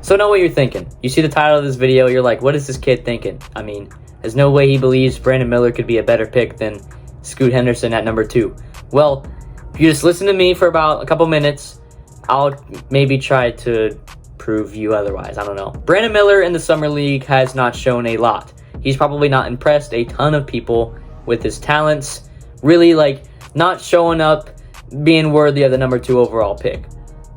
So I know what you're thinking. You see the title of this video, you're like, what is this kid thinking? I mean, there's no way he believes Brandon Miller could be a better pick than Scoot Henderson at number 2. Well, if you just listen to me for about a couple minutes, I'll maybe try to prove you otherwise. I don't know. Brandon Miller in the Summer League has not shown a lot. He's probably not impressed a ton of people with his talents. Really, like, not showing up, being worthy of the number 2 overall pick.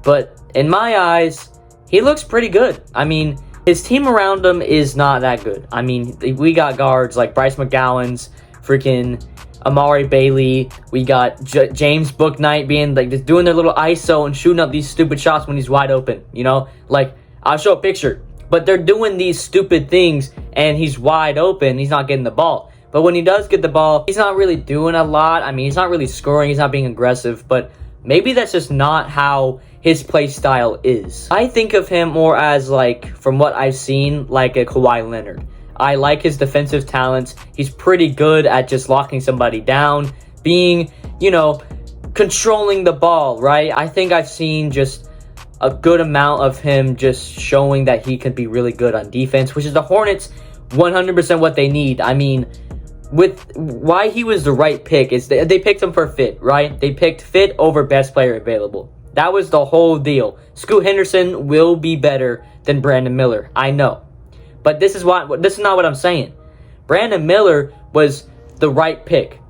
But in my eyes, he looks pretty good. I mean, his team around him is not that good. I mean, we got guards like Bryce McGowan's, freaking Amari Bailey. We got James Bouknight being like just doing their little ISO and shooting up these stupid shots when he's wide open. You know, like I'll show a picture, but they're doing these stupid things and he's wide open. He's not getting the ball. But when he does get the ball, he's not really doing a lot. I mean, he's not really scoring. He's not being aggressive. But maybe that's just not how his play style is. I think of him more as, like, from what I've seen, like a Kawhi Leonard. I like his defensive talents. He's pretty good at just locking somebody down, being, you know, controlling the ball, right? I think I've seen just a good amount of him just showing that he could be really good on defense, which is the Hornets 100% what they need. I mean, with why he was the right pick is they picked him for fit, right? They picked fit over best player available. That was the whole deal. Scoot Henderson will be better than Brandon Miller. I know. But this is not what I'm saying. Brandon Miller was the right pick.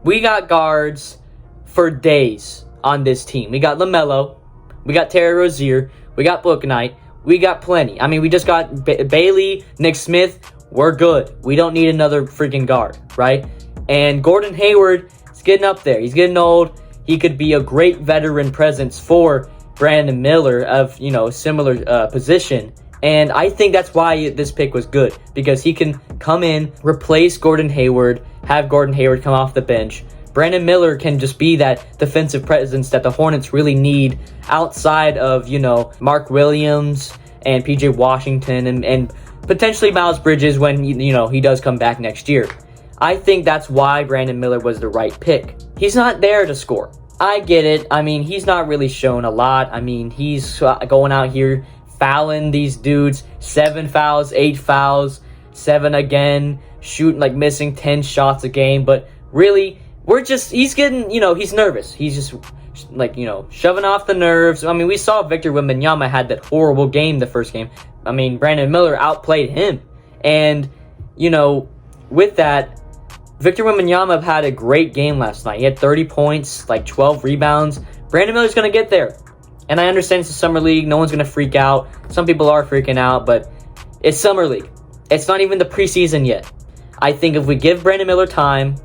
We got guards for days on this team. We got LaMelo. We got Terry Rozier. We got Bouknight. We got plenty. I mean, we just got Bailey, Nick Smith. We're good. We don't need another freaking guard, right? And Gordon Hayward is getting up there. He's getting old. He could be a great veteran presence for Brandon Miller of, you know, similar position. And I think that's why this pick was good, because he can come in, replace Gordon Hayward, have Gordon Hayward come off the bench. Brandon Miller can just be that defensive presence that the Hornets really need outside of, you know, Mark Williams and PJ Washington and potentially Miles Bridges when, you know, he does come back next year. I think that's why Brandon Miller was the right pick. He's not there to score. I get it. I mean, he's not really shown a lot. I mean, he's going out here fouling these dudes. 7 fouls, 8 fouls, 7 again, shooting, like, missing 10 shots a game. But really, he's getting, you know, he's nervous. He's just, like, you know, shoving off the nerves. I mean, we saw Victor Wembanyama had that horrible game the first game. I mean, Brandon Miller outplayed him. And, you know, with that, Victor Wembanyama had a great game last night. He had 30 points, like 12 rebounds. Brandon Miller's going to get there. And I understand it's a summer league. No one's going to freak out. Some people are freaking out, but it's summer league. It's not even the preseason yet. I think if we give Brandon Miller time,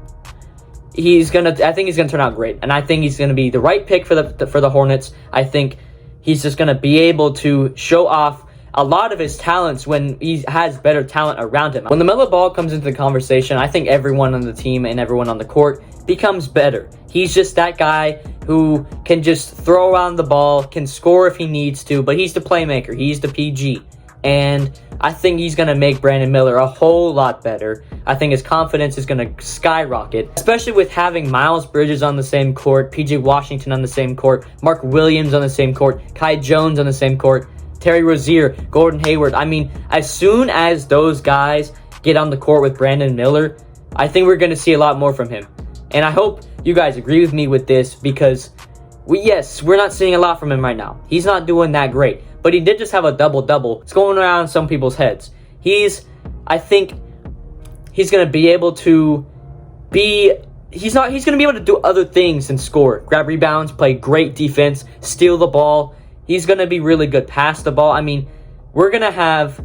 I think he's going to turn out great. And I think he's going to be the right pick for the Hornets. I think he's just going to be able to show off a lot of his talents when he has better talent around him. When the LaMelo Ball comes into the conversation, I think everyone on the team and everyone on the court becomes better. He's just that guy who can just throw around the ball, can score if he needs to, but he's the playmaker. He's the PG. And I think he's going to make Brandon Miller a whole lot better. I think his confidence is going to skyrocket, especially with having Miles Bridges on the same court, PJ Washington on the same court, Mark Williams on the same court, Kai Jones on the same court, Terry Rozier, Gordon Hayward. I mean, as soon as those guys get on the court with Brandon Miller, I think we're going to see a lot more from him. And I hope you guys agree with me with this, because we're not seeing a lot from him right now. He's not doing that great, but he did just have a double-double. It's going around some people's heads. I think he's going to be able to he's going to be able to do other things than score. Grab rebounds, play great defense, steal the ball. He's going to be really good pass the ball. I mean, we're going to have,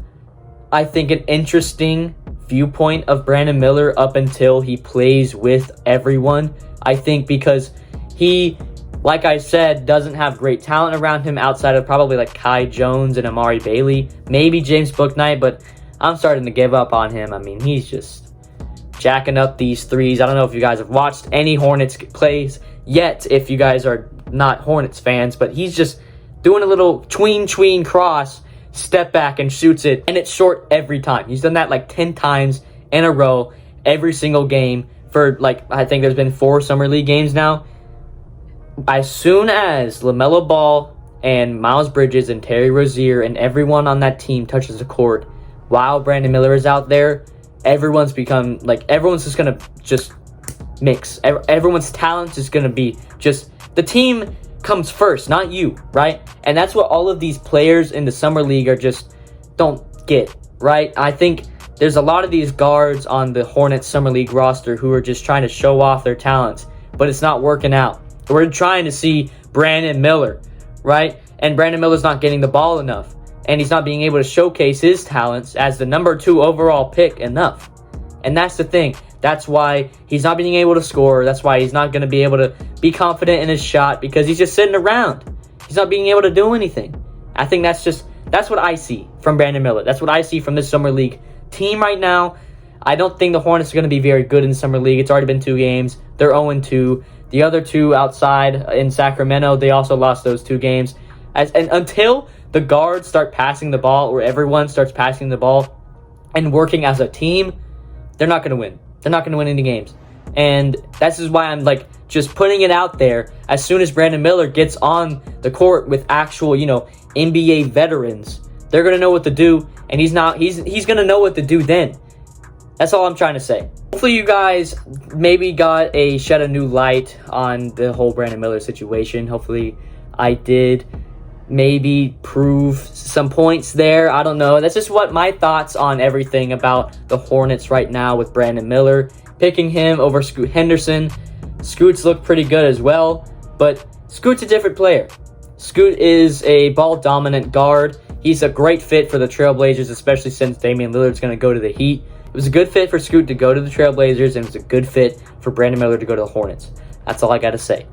I think, an interesting viewpoint of Brandon Miller up until he plays with everyone. I think because he, like I said, doesn't have great talent around him outside of probably like Kai Jones and Amari Bailey. Maybe James Bouknight, but I'm starting to give up on him. I mean, he's just jacking up these threes. I don't know if you guys have watched any Hornets plays yet, if you guys are not Hornets fans, but he's just doing a little tween cross, step back and shoots it, and it's short every time. He's done that like 10 times in a row, every single game for, like, I think there's been 4 Summer League games now. As soon as LaMelo Ball and Miles Bridges and Terry Rozier and everyone on that team touches the court while Brandon Miller is out there, everyone's just going to just mix. Everyone's talent is going to be just, the team comes first, not you, right? And that's what all of these players in the Summer League are just don't get, right? I think there's a lot of these guards on the Hornets Summer League roster who are just trying to show off their talents, but it's not working out. We're trying to see Brandon Miller, right? And Brandon Miller's not getting the ball enough, and he's not being able to showcase his talents as the number 2 overall pick enough. And that's the thing. That's why he's not being able to score. That's why he's not going to be able to be confident in his shot, because he's just sitting around. He's not being able to do anything. I think that's what I see from Brandon Miller. That's what I see from this Summer League team right now. I don't think the Hornets are going to be very good in the Summer League. It's already been 2 games. They're 0-2. The other 2 outside in Sacramento, they also lost those 2 games. And until the guards start passing the ball, or everyone starts passing the ball and working as a team, they're not going to win. They're not going to win any games. And this is why I'm just putting it out there. As soon as Brandon Miller gets on the court with actual, NBA veterans, they're going to know what to do, and he's going to know what to do then. That's all I'm trying to say. Hopefully you guys maybe shed a new light on the whole Brandon Miller situation. Hopefully I did maybe prove some points there. I don't know. That's just what my thoughts on everything about the Hornets right now with Brandon Miller. Picking him over Scoot Henderson. Scoot's looked pretty good as well, but Scoot's a different player. Scoot is a ball-dominant guard. He's a great fit for the Trailblazers, especially since Damian Lillard's going to go to the Heat. It was a good fit for Scoot to go to the Trailblazers, and it was a good fit for Brandon Miller to go to the Hornets. That's all I got to say.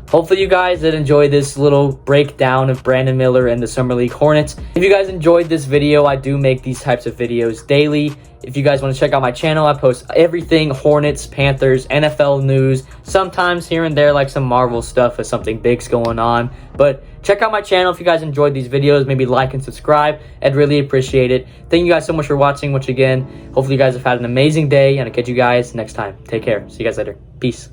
Hopefully you guys did enjoy this little breakdown of Brandon Miller and the Summer League Hornets. If you guys enjoyed this video, I do make these types of videos daily. If you guys want to check out my channel, I post everything Hornets, Panthers, NFL news, sometimes here and there like some Marvel stuff if something big's going on. But check out my channel if you guys enjoyed these videos. Maybe like and subscribe. I'd really appreciate it. Thank you guys so much for watching once again. Hopefully you guys have had an amazing day, and I'll catch you guys next time. Take care. See you guys later. Peace.